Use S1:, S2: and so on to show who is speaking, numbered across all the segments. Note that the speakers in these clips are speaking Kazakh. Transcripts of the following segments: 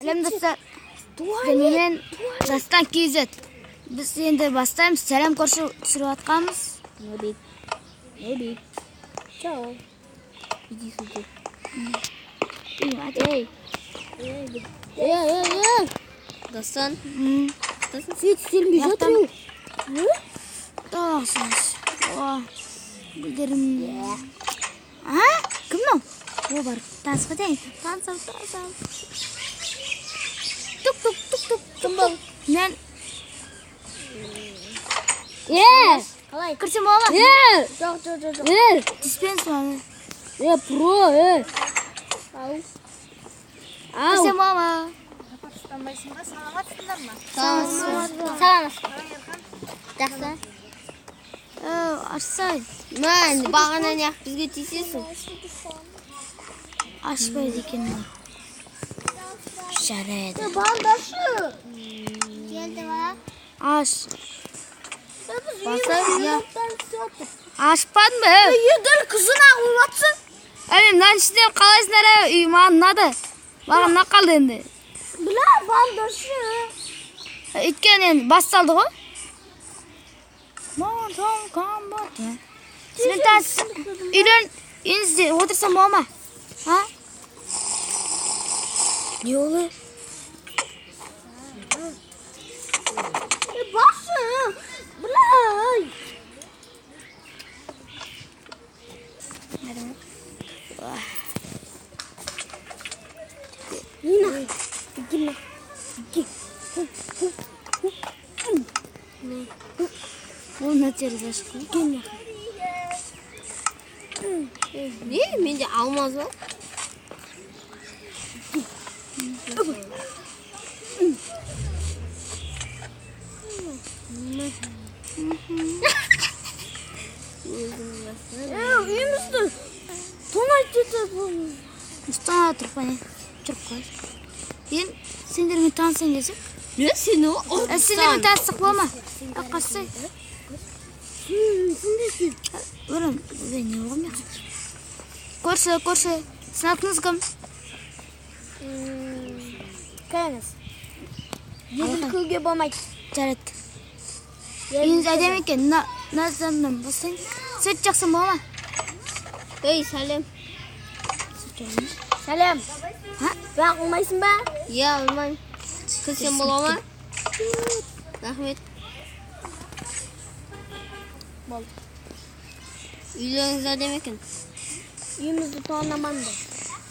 S1: Сәлем достар. Мен Дастан KZ. Біз енді бастаймыз. Сәлем көрші түсіріп атқанбыз.
S2: Не бит. Чао. Иди сюда. Эй. Дастан. Дастан свет стермей жатыр.
S1: Тоқсыз. Гүлдерім. Кім мынау? О, бар. Танысқа дейін. Танысам. Тук.
S2: Кім бұл?
S1: Мен
S2: Қалай?
S1: кірсем бола ма?
S2: Жоқ.
S1: Диспенс ма?
S2: Про. Ау.
S1: Кірсем бола ма?
S3: Саламатсыңдар ма?
S2: Саламатсыз. Жақсы.
S1: Ашсай.
S2: Мән, бағана неғып бізге тиісесің.
S1: Ашпайды екен. Жарайды.
S2: Бандашы.
S3: Geldi bak.
S1: Аш.
S2: Басар,
S1: Ашпадым ба?
S2: Едір қызына ұлатсың.
S1: Мен мынаның ішінде қалайсыңдар үй маған ұнады. Маған ұнап қалды енді.
S2: Біла, бандашы.
S1: Өйткені енді басталды ғой. Сізбен таныс үйлен үйіңізде отырсам бола ма?
S2: Не олы? Басы. Білай. Нина. Гина.
S1: Ол нәтері зашқы.
S2: Не? Менде алмаз ба? Үйімізді тонайт етіп.
S1: Ұстана тұрып бәне. Жүріп қой. Мен сендермен танысайын десек?
S2: Не? Сені о?
S1: Сендермен таныстық бола ма? Аққастай.
S2: Сендесің.
S1: Өрім, не болған мен? Көрші. Сін атыңыз кім?
S2: Қайыңыз. Еділ көге болмайды.
S1: Жарайды. Үйіңіз әдемі екен. Назаннан бастайын. Сөйт жақсын бола ма?
S2: Ей, сәлем. Сәлем. Бірақ ұлмайсың ба? Иә, ұлмайм. Кірсем бола ма? Рахмет. Болды. Үйлеріңіз әдемі екен. Үйімізді тоғынаманды.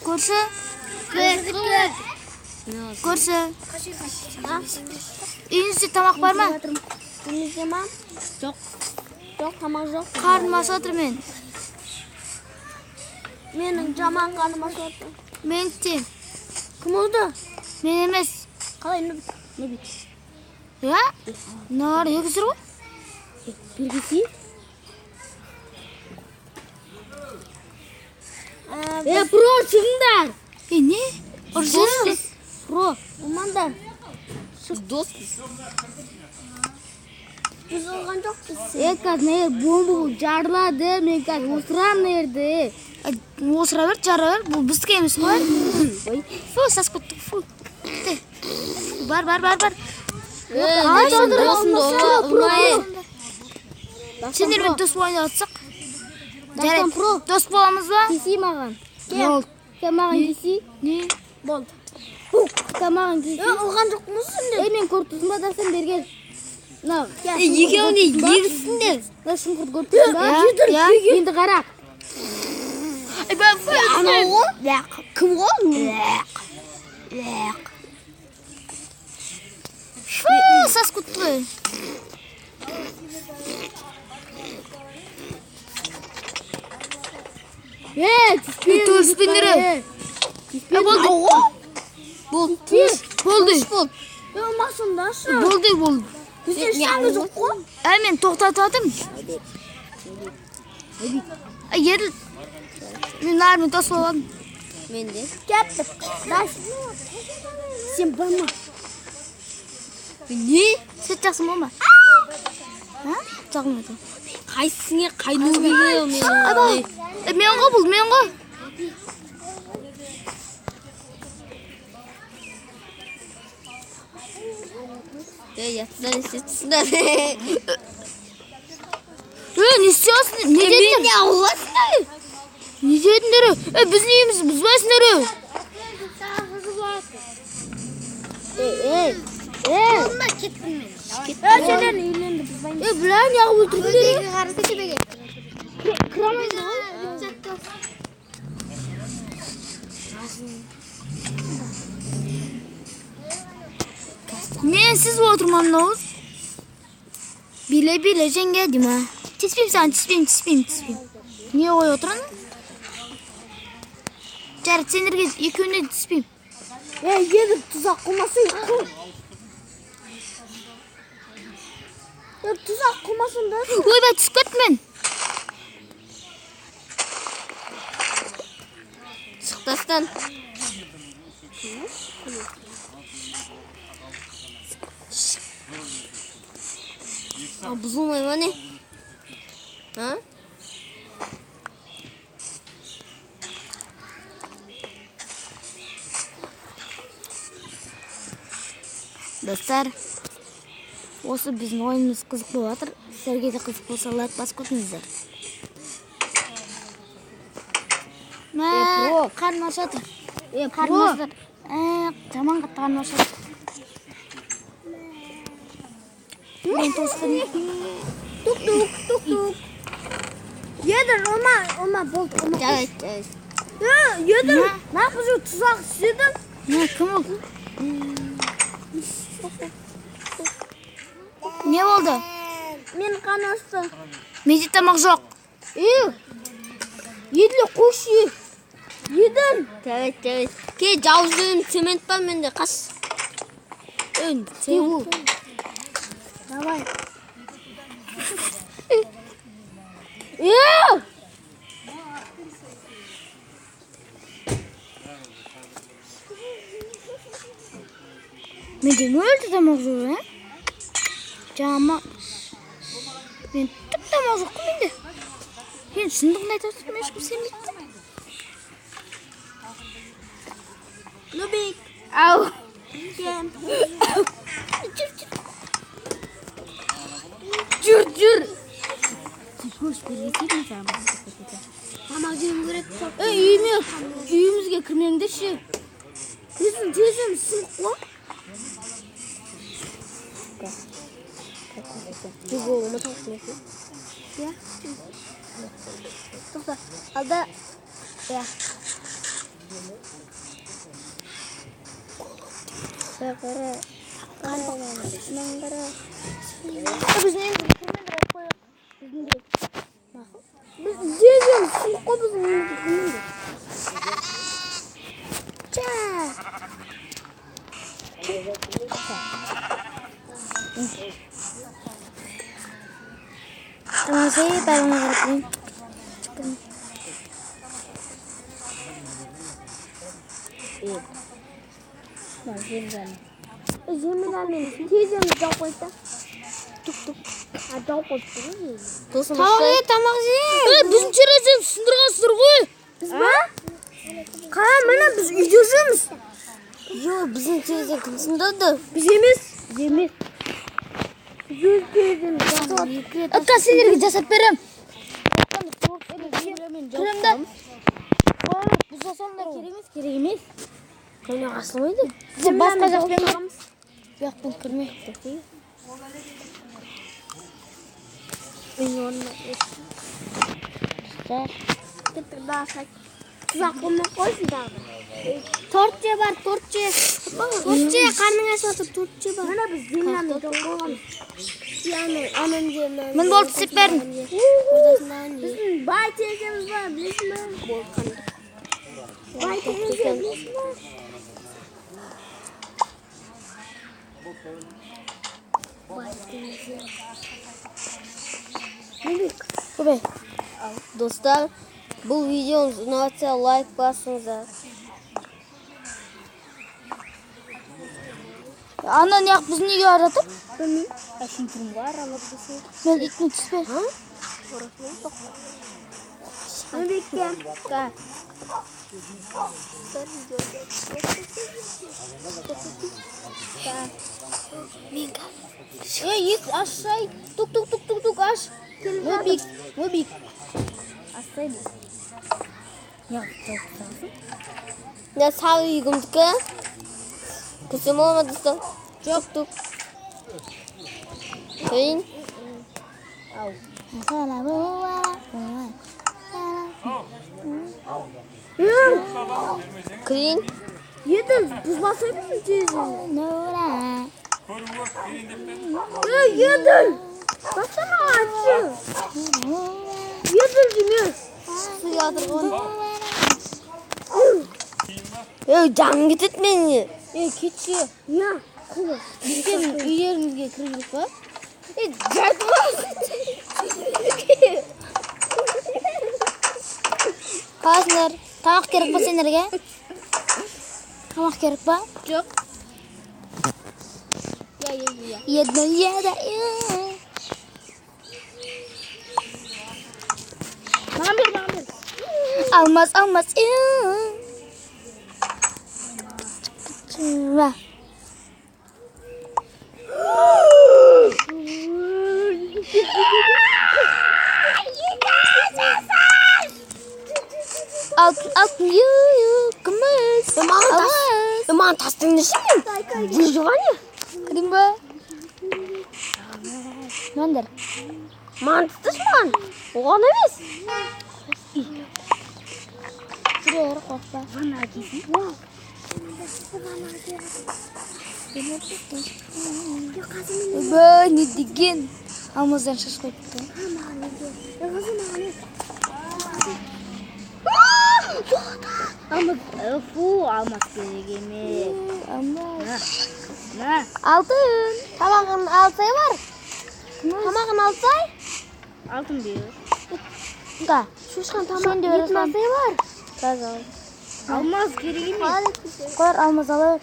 S1: Көрші. Үйіңізде тамақ бар ма?
S2: Үйімізде ма? Жоқ, тамақ жоқ.
S1: Қарным аш отыр мен.
S2: Менің жаман қарным аш отыр.
S1: Мен те.
S2: Кім oldu?
S1: Мен емес.
S2: Қалай, не бит?
S1: Я? Нар егізір ғой?
S2: Білгісі? Про, шығыңдар!
S1: Не? Ұржырсыз?
S2: Про, ұмандар. Доспыз. Біз олған жоқпыз.
S1: Қазір бомба жарылады, мен қазір осырам ерді. Осыра бер, жара бер, бұл біздікі емес қой. Фу, сас көттік, фу. Бар. Сендермен дос болайын атсақ? Жарайды, дос боламыз ба?
S2: Кесі маған.
S1: Кем
S2: маған кесі?
S1: Не?
S2: Болды.
S1: Кем маған кесі?
S2: Олған жоқ мұсың?
S1: Мен көртізім ба дастан бергел.
S2: Екеуіне егісіңдер.
S1: Шұңқырт көртізім ба? Енді қара.
S2: Анау ғой? Кім ғой?
S1: Фу, сас күтті ғой. Төспендері. Болды.
S2: Масындашы.
S1: Болды.
S2: Бізде шаңы жоқ қой?
S1: Мен тоқтатып атым. Еділ. Мен нармен дос боладым.
S2: Мен де. Кәптік. Сен барма.
S1: Не? Сөйт жақсын болма. Жағым еді.
S2: Қайсыңе қайну береу мен.
S1: Мен ғой.
S2: Yatıdan istesinler.
S1: Ne istiyorsun? Ne dedin?
S2: Ne Allah'ın?
S1: Ne dedin? Biz neyimiz? Biz başları.
S3: Onunla gittin mi?
S1: Ben senden eğlendim. Bilen ya öldürdüler.
S3: Karısı gibi git.
S1: Kıramayız. Men siz o'tirmanmiz. Bile jenge dema. Tispim. Niye oy o'tiran? Jar senirge ekönde tispim.
S2: Yedim tuzak kurmasın. Tuzak kurmasın da.
S1: Oy ben tisip ketmen.
S2: Çıktastan. Buzulmuyor mu ne? Ha?
S1: Dostlar, осы біздің ойынымыз қызық болып жатыр. Сіздерге де қызық болса лайк басып кетіңіздер. Қарным ашып жатыр. Қарным ашып жатыр. Жаман қатты қарным ашып жатыр. Мен тосқын.
S2: Tuk. Yedim ama buldu.
S1: Evet.
S2: Yedim. Ne yapıyorsun? Tuzak istedim.
S1: Ne, kim oldu? Ne oldu?
S2: Men qanostım.
S1: Mende tamoq yo'q.
S2: Yedli qush ye. Yedim. Evet. Ke javuzum sement var mende qas.
S1: Sevу.
S2: Давай.
S1: Mende ne oldu tamoq yo'q, ha? Jama. Men tip tamoq yo'q mende. Sen shundoqni aytasiz, men hech kim sevmaydi.
S2: Nubik.
S1: Au. Jur. Hoş bir yetin sen.
S2: Tamam canım gerek yok.
S1: Uyum yok. Uyumuzga kirmangdir-chi.
S2: Tezim sıkma. Bu oğlumu takmıyorsun. Ya. Toxta. Alda. Ya. Sakara. Mangara.
S1: Bizning kirmangdir qo'y. Bizning.
S2: Biz tezim sıkma bizim.
S1: Cha. Tamam saya baru ngerti.
S2: Tezim japoysa. Tuk. Japoysa.
S1: Tamam ye. Bizim çerezim sındırgansızdır qo'y.
S2: Qara mana biz uyda yuramiz.
S1: Yo'q, bizning çerezim kim sındırdı?
S2: Biz emas. Yüz tezim jasad.
S1: Aka senlarga jasad beram. Kirimda. Buzasanlar. Kerak emas.
S2: Qani aslaydi.
S1: Siz boshqa yoqqa boramiz. Yo'qdan kirmayapti.
S2: Tuzaklarni qo'ysin.
S1: Tortcha bor, tortcha.
S2: Tortcha qarning asotib tortcha bor. Mana biz dinlarni qo'yamiz. Yani anamga
S1: Men bo'ldi deb berdim.
S2: Bizim bay tezimiz var, bilisizmi? Bay tezimiz var.
S1: Qo'y.
S2: Dostlar, bu videomuzu unutsa like basыңыздар.
S1: Ana ne biz niye aradık?
S2: Bilmiyorum. Şimdi var anlatması.
S1: Ben itme tüsbe.
S2: Ha? Hadi bekle. Gel.
S1: Yuk aşağı. Tuk aç. Mubik. Aşağı. Ya çok sağ.
S2: 야, 4위 이거 줄게. 글쎄 뭐만 됐어. 쭉쭉. 개인. 그린.
S3: Yedim. Buz basayım mı cezini?
S1: Nura.
S3: Ya yedim. Baksana ağacı. Yedim Cemil.
S2: 수야 들어가. 야, 장기 뜯매니.
S1: Keçi.
S3: Ya. Kulu.
S1: Bizim üyerimizge kırılık var. Kaslar. Tamak gerek mi senerge? Tamak gerek mi?
S2: Yok. Ya.
S1: Yeda.
S3: Mamir.
S1: Almaz. Vah. Alt kemız.
S2: 엄마는 다 쓰는 시면 부족하냐?
S1: Krim bu. Mandır.
S2: 만쓰지만 뭐가 내면서
S1: Şuraya kokla.
S3: Bana gizli.
S1: Bu ne digin? Almazdan şaş koydu.
S3: Ama fu almak gereğimi. Ne?
S1: Altın.
S2: tamamın 6 ay var. Tamamın 6 ay.
S3: Altın bir.
S1: Enggak.
S2: Şuşkan tamam.
S1: Sen de verirsen.
S2: 7 ay var.
S1: Kazan.
S3: Almaz gereğimi.
S1: Koyar almaz alır.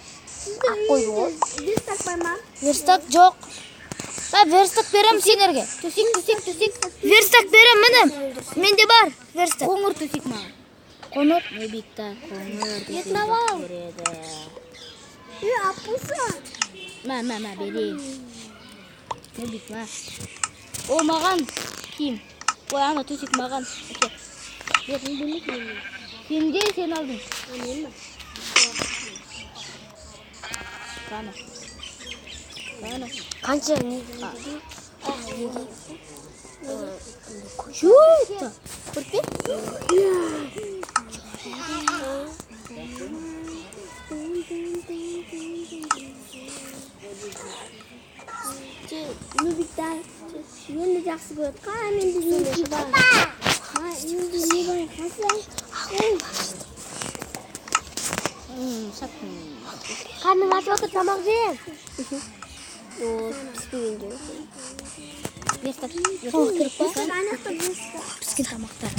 S2: koydu.
S3: Biz takmayman.
S1: Verstak yok. Ben verstak verem senerge.
S2: Tüsük.
S1: Verstak verem benim. Mende var. Verstak.
S3: Kongur tüsük mü?
S1: Konur.
S3: Ne bitti? Kongur.
S2: Yetme var.
S3: Ya apusa. Ma beri. Ne bitme. O magan kim? O ana tüsük magan. Okey. Sen de sen aldın. Anlayayım mı? Bana.
S2: 간지
S3: Şu.
S2: 그렇게?
S3: 누비다. 얘는 작스 그 까면 되는 거 봐. 아, 이거 갔어. 삭힌.
S2: 가는 와서 그 자막지. 오, 비스빈 줄.
S3: Веста.
S1: Kırpa.
S3: Станет веста.
S1: Piskin tamaklar.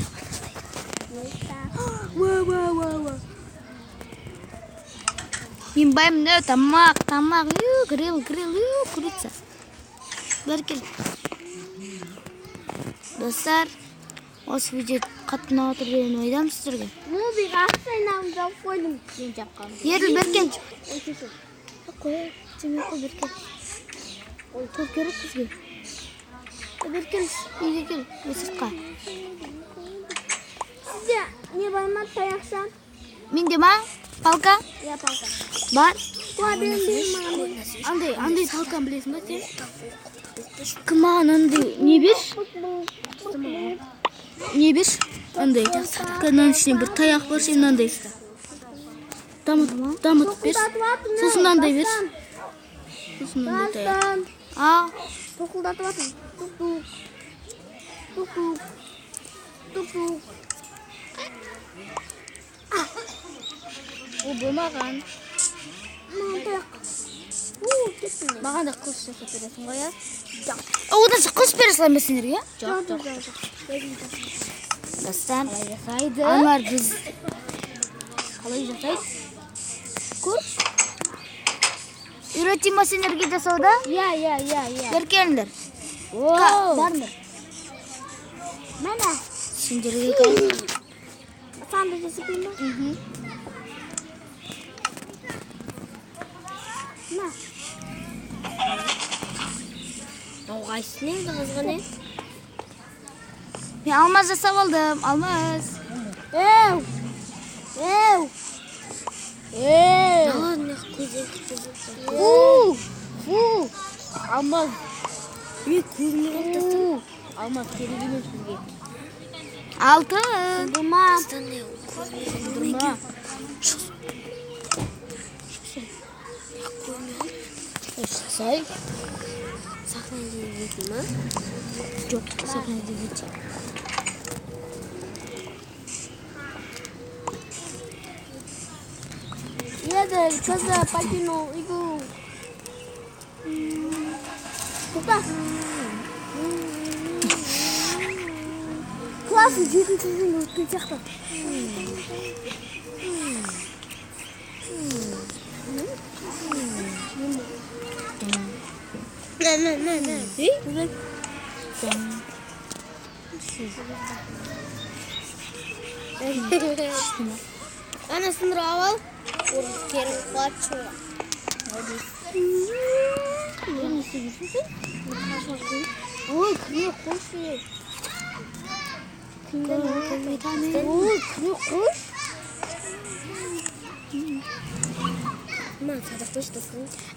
S1: Мен bayım ne tamak. Grill kurutsa. Berkel. Dostlar, осы видео қатты отырып берген ойдамын сіздерге.
S3: Ну, bir hastayla da koydum. Ben çapkam.
S1: Еріл Беркен. Қой, сен қой Беркен. Ой, топ керек бізге. Беркен, үйге кел, сыртқа.
S3: Sizce ne var mı tayaksan?
S1: Менде ма? Палка?
S3: Ya palka.
S1: Бар?
S3: Var benim
S1: Андай палканы білесің ба сен? Кім маған андай не бер? Не бер? Андай. Мынаның ішінде бір таяқ бар, сен мынандай. Дамытып бер. Сосын мынандай бер. Сосын мынандай таяқ. А,
S3: Tokuldatып atın. Tuk.
S1: ол болмаған.
S3: Tayak. Кетtin.
S1: Маған да қылыш жасап бересің ғой, иә? Одан сен қылыш бере салайын ба сендерге?
S3: Жоқ.
S1: Достар,
S3: Жасайды.
S1: Анвар біз
S3: Қалай жасайды?
S1: көр. Үйретейін ба сендерге жасауда?
S3: Я.
S1: Бер келіңдер.
S3: Барыңдар. Mana?
S1: Сендерге келіңдер.
S3: Sen de жасап ма? Na.
S2: Қайсысын енді қызғане?
S1: Мен алмаз жасап алдым. Алмаз.
S3: Ew. Ew. Ew.
S2: Ладно, көзек.
S3: Алмаз.
S2: Мен көрмей қалды.
S3: Алмаз керек емес бізге.
S1: Алтын.
S3: Durma.
S2: Қандай көрмей
S3: Durma.
S2: Say. Сахнада едетін ма?
S1: Жоқ, сахнада кет.
S3: Еді, қызы покинул игру. Тоқта. Классын 7-ші күнде өткен сияқты.
S2: Ана сындырып ал. Керін құлатшы.
S3: Ой, күре қойшы. Ой, күре қойшы.
S2: Мен садақ тошты.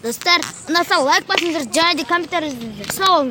S1: Достар, ұнаса лайк басыңыздар, және де комментарий жазыңыздар. Сау болыңыздар.